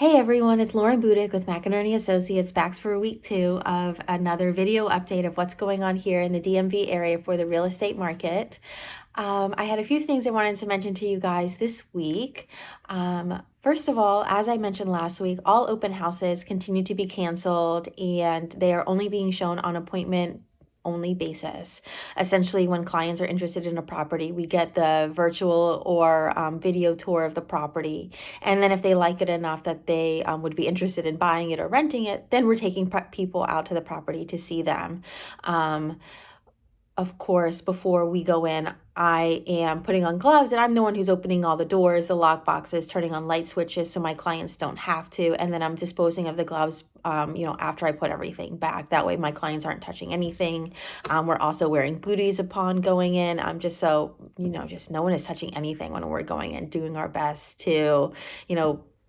Hey everyone, it's Lauren Budik with McInerney Associates back for week 2 of another video update of what's going on here in the DMV area for the real estate market. I had a few things I wanted to mention to you guys this week. First of all, as I mentioned last week, all open houses continue to be canceled and they are only being shown on appointment only basis. Essentially, when clients are interested in a property, we get the virtual or video tour of the property. And then if they like it enough that they would be interested in buying it or renting it, then we're taking people out to the property to see them. Of course, before we go in, I am putting on gloves and I'm the one who's opening all the doors, the lock boxes, turning on light switches so my clients don't have to. And then I'm disposing of the gloves, after I put everything back. That way my clients aren't touching anything. We're also wearing booties upon going in. Just so, just no one is touching anything when we're going in, doing our best to,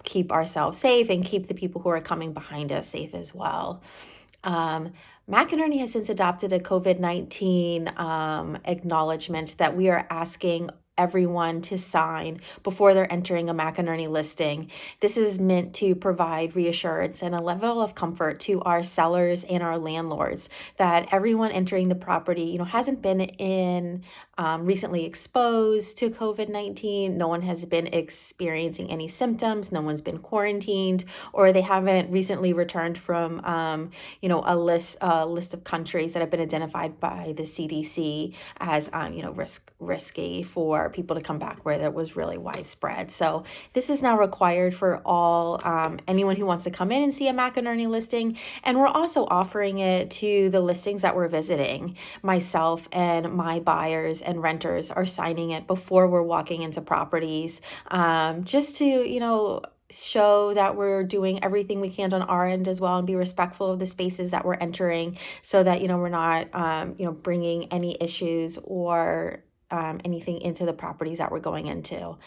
keep ourselves safe and keep the people who are coming behind us safe as well. McInerney has since adopted a COVID-19 acknowledgement that we are asking everyone to sign before they're entering a McInerney listing. This is meant to provide reassurance and a level of comfort to our sellers and our landlords that everyone entering the property, hasn't been recently exposed to COVID-19. No one has been experiencing any symptoms. No one's been quarantined, or they haven't recently returned from, a list of countries that have been identified by the CDC as, risky for people to come back where that was really widespread. So this is now required for all anyone who wants to come in and see a McInerney listing. And we're also offering it to the listings that we're visiting. Myself and my buyers and renters are signing it before we're walking into properties, just to, show that we're doing everything we can on our end as well and be respectful of the spaces that we're entering so that, we're not, bringing any issues or anything into the properties that we're going into.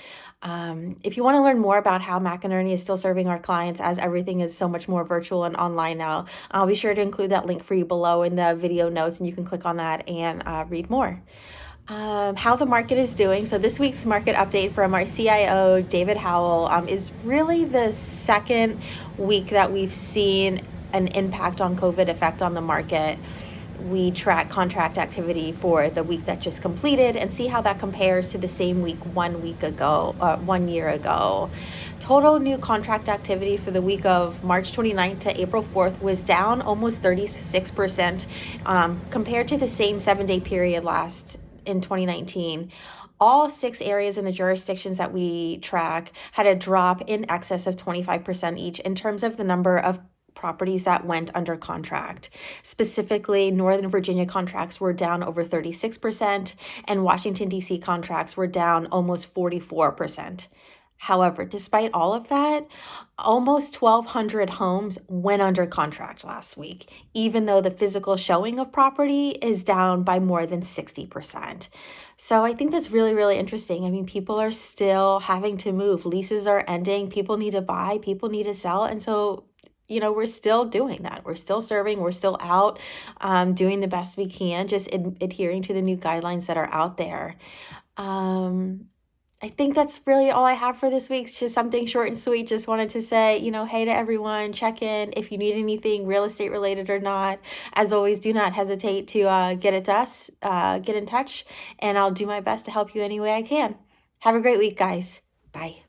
If you want to learn more about how McInerney is still serving our clients as everything is so much more virtual and online now, I'll be sure to include that link for you below in the video notes and you can click on that and read more. How the market is doing. So this week's market update from our CIO, David Howell, is really the second week that we've seen an impact on COVID effect on the market. We track contract activity for the week that just completed and see how that compares to the same week 1 year ago. Total new contract activity for the week of March 29th to April 4th was down almost 36% compared to the same 7-day period in 2019. All 6 areas in the jurisdictions that we track had a drop in excess of 25% each in terms of the number of properties that went under contract. Specifically, Northern Virginia contracts were down over 36%, and Washington, D.C. contracts were down almost 44%. However, despite all of that, almost 1,200 homes went under contract last week, even though the physical showing of property is down by more than 60%. So I think that's really, really interesting. I mean, people are still having to move. Leases are ending. People need to buy. People need to sell. And so, we're still doing that. We're still serving. We're still out doing the best we can, just adhering to the new guidelines that are out there. I think that's really all I have for this week. It's just something short and sweet. Just wanted to say, hey to everyone, check in if you need anything real estate related or not. As always, do not hesitate to get in touch, and I'll do my best to help you any way I can. Have a great week, guys. Bye.